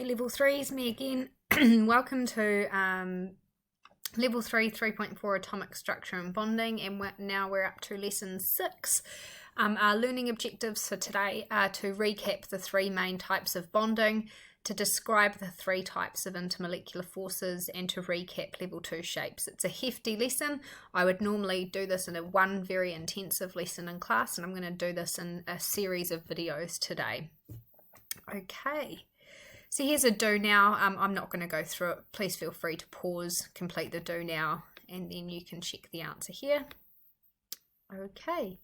Hey Level 3s, me again. Welcome to Level 3, 3.4 Atomic Structure and Bonding, and now we're up to Lesson 6. Our learning objectives for today are to recap the three main types of bonding, to describe the three types of intermolecular forces, and to recap Level 2 shapes. It's a hefty lesson. I would normally do this in one very intensive lesson in class, and I'm going to do this in a series of videos today. Okay. So here's a do now. I'm not going to go through it. Please feel free to pause, complete the do now, and then you can check the answer here. Okay.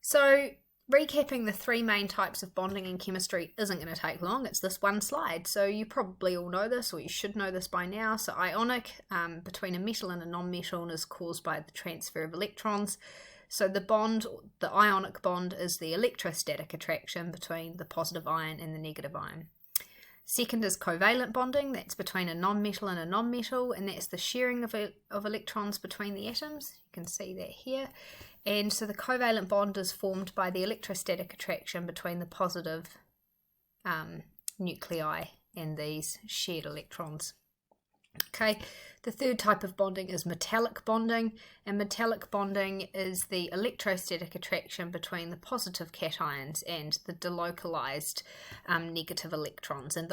So recapping the three main types of bonding in chemistry isn't going to take long. It's this one slide. So you probably all know this, or you should know this by now. So ionic between a metal and a non-metal is caused by the transfer of electrons. So the ionic bond is the electrostatic attraction between the positive ion and the negative ion. Second is covalent bonding. That's between a non-metal and a non-metal, and that's the sharing of electrons between the atoms. You can see that here. And so the covalent bond is formed by the electrostatic attraction between the positive nuclei and these shared electrons. Okay, the third type of bonding is metallic bonding, and metallic bonding is the electrostatic attraction between the positive cations and the delocalized negative electrons, and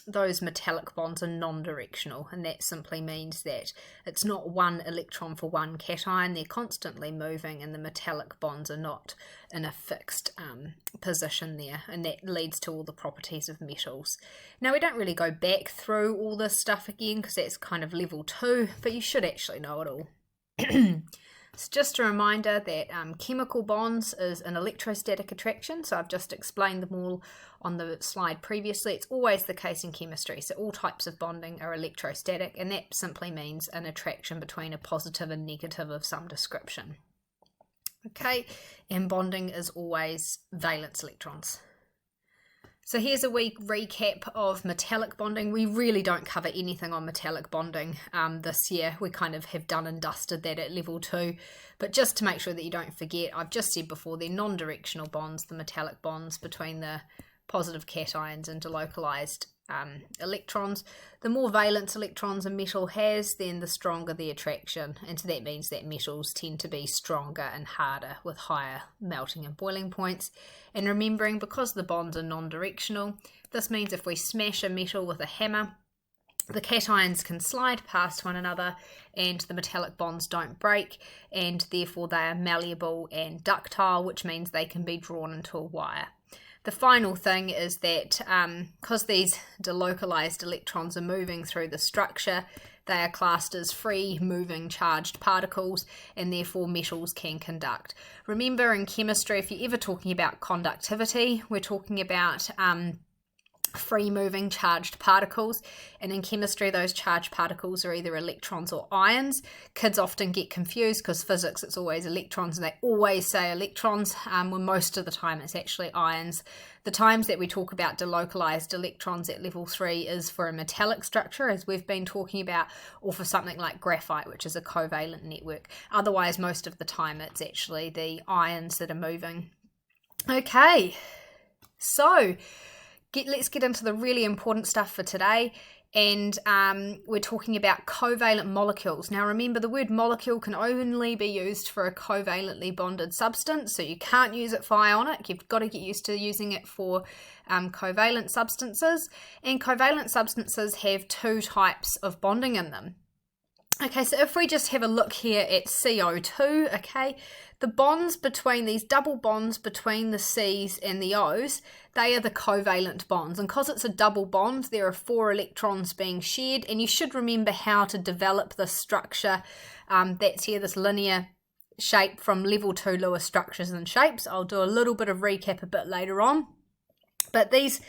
those metallic bonds are non-directional, and that simply means that it's not one electron for one cation. They're constantly moving, and the metallic bonds are not in a fixed position there, and that leads to all the properties of metals. Now, we don't really go back through all this stuff again because that's kind of level 2, but you should actually know it all. It's just a reminder that chemical bonds is an electrostatic attraction, so I've just explained them all on the slide previously. It's always the case in chemistry, so all types of bonding are electrostatic, and that simply means an attraction between a positive and negative of some description. Okay, and bonding is always valence electrons. So here's a wee recap of metallic bonding. We really don't cover anything on metallic bonding this year. We kind of have done and dusted that at level 2. But just to make sure that you don't forget, I've just said before, they're non-directional bonds, the metallic bonds between the positive cations and delocalized electrons. The more valence electrons a metal has, then the stronger the attraction, and so that means that metals tend to be stronger and harder with higher melting and boiling points. And remembering, because the bonds are non-directional, this means if we smash a metal with a hammer, the cations can slide past one another and the metallic bonds don't break, and therefore they are malleable and ductile, which means they can be drawn into a wire. The final thing is that because these delocalized electrons are moving through the structure, they are classed as free moving charged particles, and therefore metals can conduct. Remember, in chemistry, if you're ever talking about conductivity, we're talking about free moving charged particles, and in chemistry those charged particles are either electrons or ions. Kids often get confused because physics it's always electrons, and they always say electrons when most of the time it's actually ions. The times that we talk about delocalized electrons at level 3 is for a metallic structure, as we've been talking about, or for something like graphite, which is a covalent network. Otherwise, most of the time it's actually the ions that are moving. Okay, so let's get into the really important stuff for today, and we're talking about covalent molecules. Now remember, the word molecule can only be used for a covalently bonded substance, so you can't use it for ionic. You've got to get used to using it for covalent substances, and covalent substances have two types of bonding in them. Okay, so if we just have a look here at CO2, okay, the bonds between these double bonds between the C's and the O's, they are the covalent bonds. And because it's a double bond, there are 4 electrons being shared, and you should remember how to develop this structure. That's here, this linear shape from level 2 Lewis structures and shapes. I'll do a little bit of recap a bit later on. But those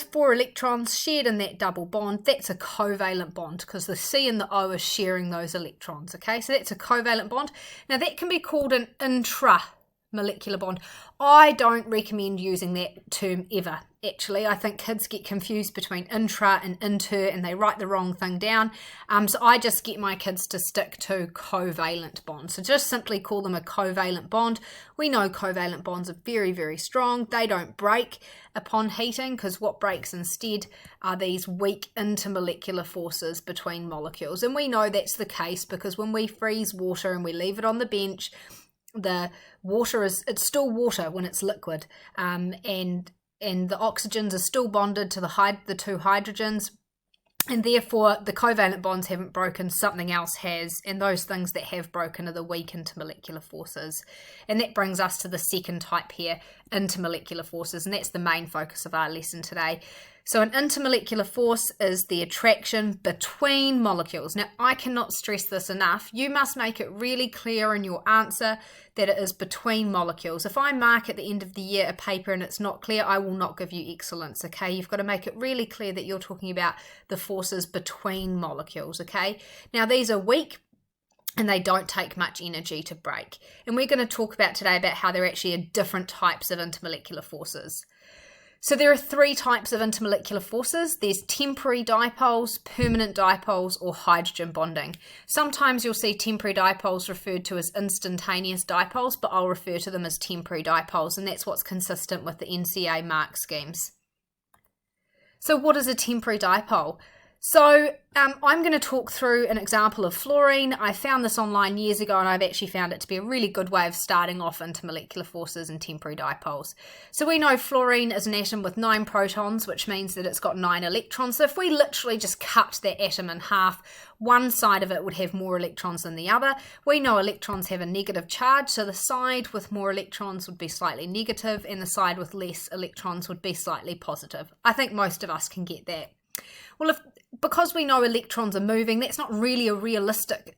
4 electrons shared in that double bond, that's a covalent bond because the C and the O are sharing those electrons, okay? So that's a covalent bond. Now that can be called an intramolecular intermolecular bond. I don't recommend using that term ever. Actually, I think kids get confused between intra and inter and they write the wrong thing down. So I just get my kids to stick to covalent bonds. So just simply call them a covalent bond. We know covalent bonds are very, very strong. They don't break upon heating because what breaks instead are these weak intermolecular forces between molecules. And we know that's the case because when we freeze water and we leave it on the bench, the water it's still water when it's liquid, and the oxygens are still bonded to the two hydrogens, and therefore the covalent bonds haven't broken, something else has, and those things that have broken are the weak intermolecular forces. And that brings us to the second type here, intermolecular forces, and that's the main focus of our lesson today. So an intermolecular force is the attraction between molecules. Now, I cannot stress this enough. You must make it really clear in your answer that it is between molecules. If I mark at the end of the year a paper and it's not clear, I will not give you excellence, okay? You've got to make it really clear that you're talking about the forces between molecules, okay? Now, these are weak and they don't take much energy to break. And we're going to talk about today about how there actually are different types of intermolecular forces. So there are three types of intermolecular forces. There's temporary dipoles, permanent dipoles, or hydrogen bonding. Sometimes you'll see temporary dipoles referred to as instantaneous dipoles, but I'll refer to them as temporary dipoles, and that's what's consistent with the NCA mark schemes. So what is a temporary dipole? So I'm going to talk through an example of fluorine. I found this online years ago and I've actually found it to be a really good way of starting off intermolecular forces and temporary dipoles. So we know fluorine is an atom with 9 protons, which means that it's got 9 electrons. So if we literally just cut that atom in half, one side of it would have more electrons than the other. We know electrons have a negative charge, so the side with more electrons would be slightly negative and the side with less electrons would be slightly positive. I think most of us can get that. Well, because we know electrons are moving, that's not really a realistic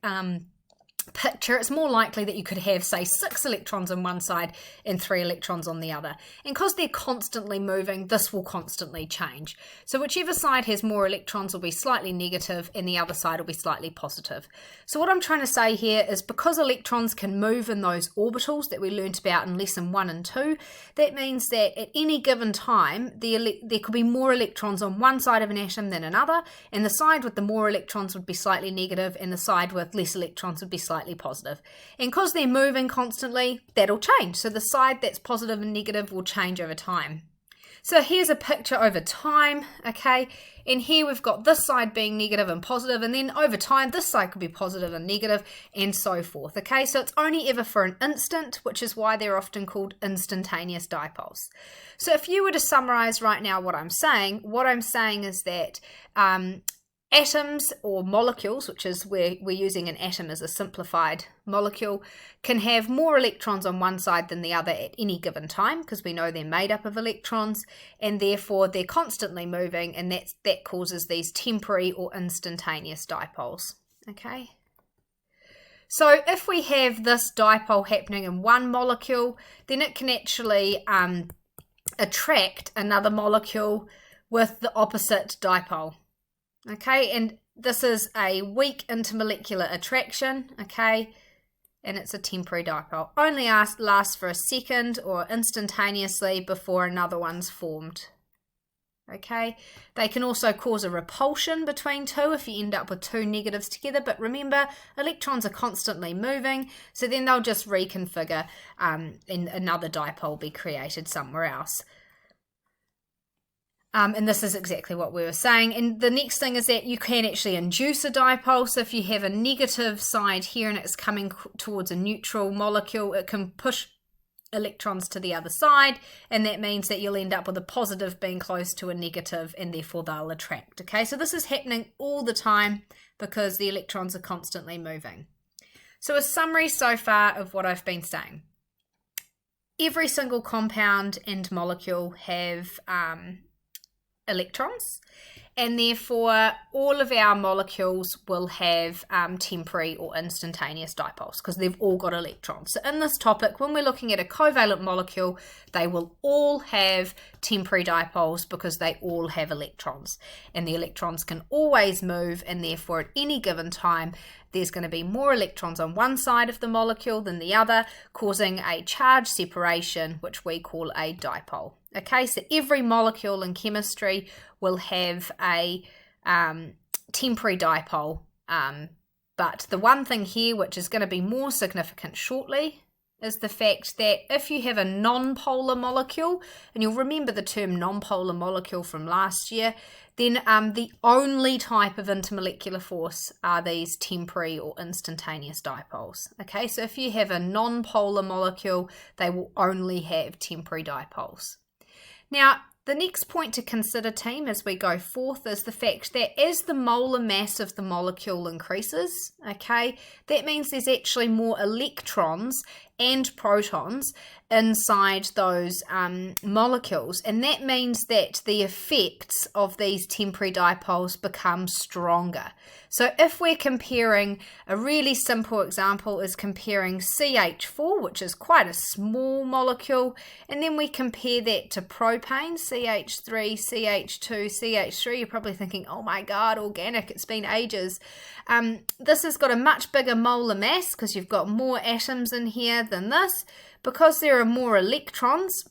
picture. It's more likely that you could have, say, 6 electrons on one side and 3 electrons on the other. And because they're constantly moving, this will constantly change. So whichever side has more electrons will be slightly negative and the other side will be slightly positive. So what I'm trying to say here is because electrons can move in those orbitals that we learnt about in lesson 1 and 2, that means that at any given time, there could be more electrons on one side of an atom than another, and the side with the more electrons would be slightly negative and the side with less electrons would be slightly positive. And because they're moving constantly, that'll change. So the side that's positive and negative will change over time. So here's a picture over time, okay? And here we've got this side being negative and positive, and then over time this side could be positive and negative, and so forth, okay? So it's only ever for an instant, which is why they're often called instantaneous dipoles. So if you were to summarize right now what I'm saying is that atoms or molecules, which is where we're using an atom as a simplified molecule, can have more electrons on one side than the other at any given time because we know they're made up of electrons, and therefore they're constantly moving, and that causes these temporary or instantaneous dipoles. Okay. So if we have this dipole happening in one molecule, then it can actually attract another molecule with the opposite dipole. Okay, and this is a weak intermolecular attraction, okay, and it's a temporary dipole. Only lasts for a second or instantaneously before another one's formed. Okay, they can also cause a repulsion between two if you end up with 2 negatives together, but remember, electrons are constantly moving, so then they'll just reconfigure and another dipole be created somewhere else. And this is exactly what we were saying. And the next thing is that you can actually induce a dipole. So if you have a negative side here and it's coming towards a neutral molecule, it can push electrons to the other side, and that means that you'll end up with a positive being close to a negative, and therefore they'll attract. Okay, so this is happening all the time because the electrons are constantly moving. So a summary so far of what I've been saying. Every single compound and molecule have electrons, and therefore all of our molecules will have temporary or instantaneous dipoles because they've all got electrons. So in this topic, when we're looking at a covalent molecule, they will all have temporary dipoles because they all have electrons, and the electrons can always move, and therefore at any given time there's going to be more electrons on one side of the molecule than the other, causing a charge separation, which we call a dipole. Okay, so every molecule in chemistry will have a temporary dipole, but the one thing here which is going to be more significant shortly is the fact that if you have a non-polar molecule, and you'll remember the term non-polar molecule from last year, then the only type of intermolecular force are these temporary or instantaneous dipoles. Okay, so if you have a non-polar molecule, they will only have temporary dipoles. Now, the next point to consider, team, as we go forth is the fact that as the molar mass of the molecule increases, okay, that means there's actually more electrons and protons inside those molecules, and that means that the effects of these temporary dipoles become stronger. So if we're comparing, a really simple example is comparing CH4, which is quite a small molecule, and then we compare that to propane, CH3, CH2, CH3, you're probably thinking, oh my god, organic, it's been ages. This has got a much bigger molar mass because you've got more atoms in here than this. Because there are more electrons,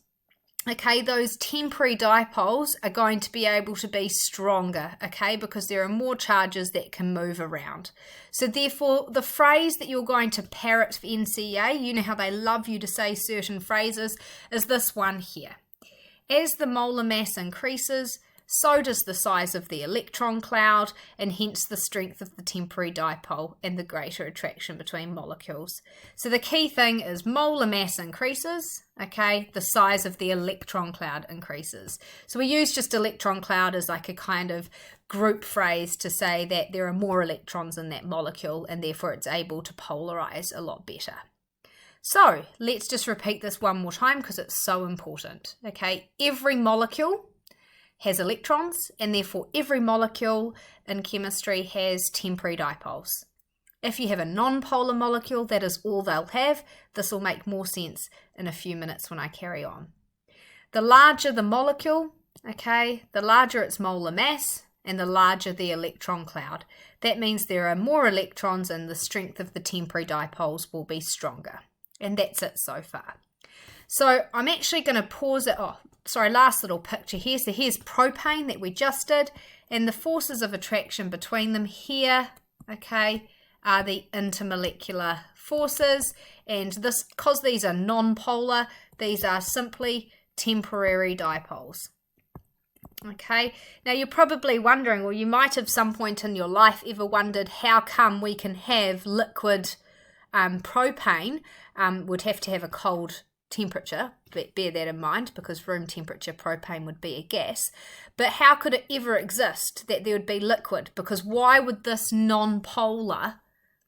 okay, those temporary dipoles are going to be able to be stronger, okay, because there are more charges that can move around. So therefore, the phrase that you're going to parrot for NCEA, you know how they love you to say certain phrases, is this one here. As the molar mass increases, so does the size of the electron cloud, and hence the strength of the temporary dipole and the greater attraction between molecules. So the key thing is molar mass increases, okay, the size of the electron cloud increases. So we use just electron cloud as like a kind of group phrase to say that there are more electrons in that molecule and therefore it's able to polarize a lot better. So let's just repeat this one more time because it's so important, okay? Every molecule has electrons, and therefore every molecule in chemistry has temporary dipoles. If you have a non-polar molecule, that is all they'll have. This will make more sense in a few minutes when I carry on. The larger the molecule, okay, the larger its molar mass, and the larger the electron cloud. That means there are more electrons and the strength of the temporary dipoles will be stronger. And that's it so far. So I'm actually going to pause it. Oh, sorry, last little picture here. So here's propane that we just did, and the forces of attraction between them here, okay, are the intermolecular forces. And this, because these are non-polar, these are simply temporary dipoles. Okay, now you're probably wondering, or you might have some point in your life ever wondered how come we can have liquid propane, would have to have a cold temperature, but bear that in mind because room temperature propane would be a gas, but how could it ever exist that there would be liquid? Because why would this non-polar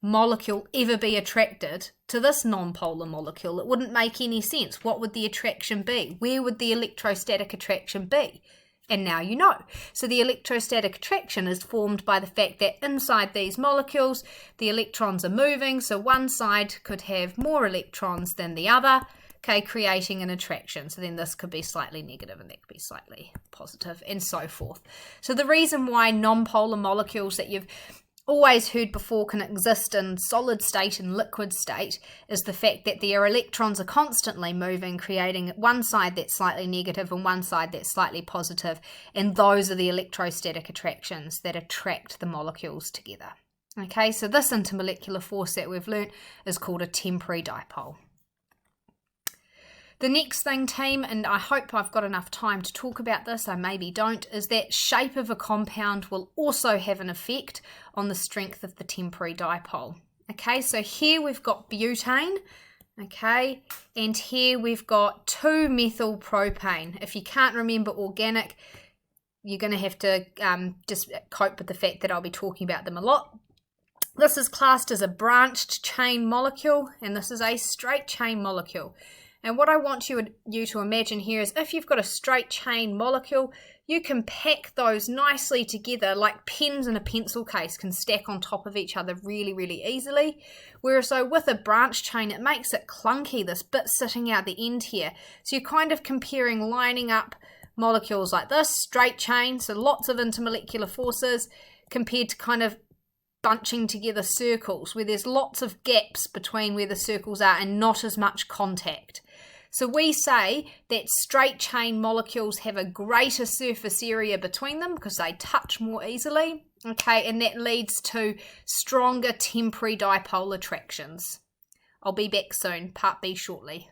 molecule ever be attracted to this non-polar molecule? It wouldn't make any sense. What would the attraction be? Where would the electrostatic attraction be? And now you know. So the electrostatic attraction is formed by the fact that inside these molecules the electrons are moving, so one side could have more electrons than the other, okay, creating an attraction. So then this could be slightly negative and that could be slightly positive, and so forth. So the reason why non-polar molecules that you've always heard before can exist in solid state and liquid state is the fact that their electrons are constantly moving, creating one side that's slightly negative and one side that's slightly positive, and those are the electrostatic attractions that attract the molecules together. Okay, so this intermolecular force that we've learnt is called a temporary dipole. The next thing, team, and I hope I've got enough time to talk about this, I maybe don't, is that shape of a compound will also have an effect on the strength of the temporary dipole. Okay, so here we've got butane, okay, and here we've got 2-methylpropane. If you can't remember organic, you're going to have to just cope with the fact that I'll be talking about them a lot. This is classed as a branched chain molecule, and this is a straight chain molecule. And what I want you to imagine here is if you've got a straight chain molecule, you can pack those nicely together like pens in a pencil case can stack on top of each other really, really easily. Whereas so with a branch chain, it makes it clunky, this bit sitting out the end here. So you're kind of comparing lining up molecules like this, straight chain, so lots of intermolecular forces, compared to kind of bunching together circles where there's lots of gaps between where the circles are and not as much contact. So we say that straight chain molecules have a greater surface area between them because they touch more easily, okay, and that leads to stronger temporary dipole attractions. I'll be back soon, part B shortly.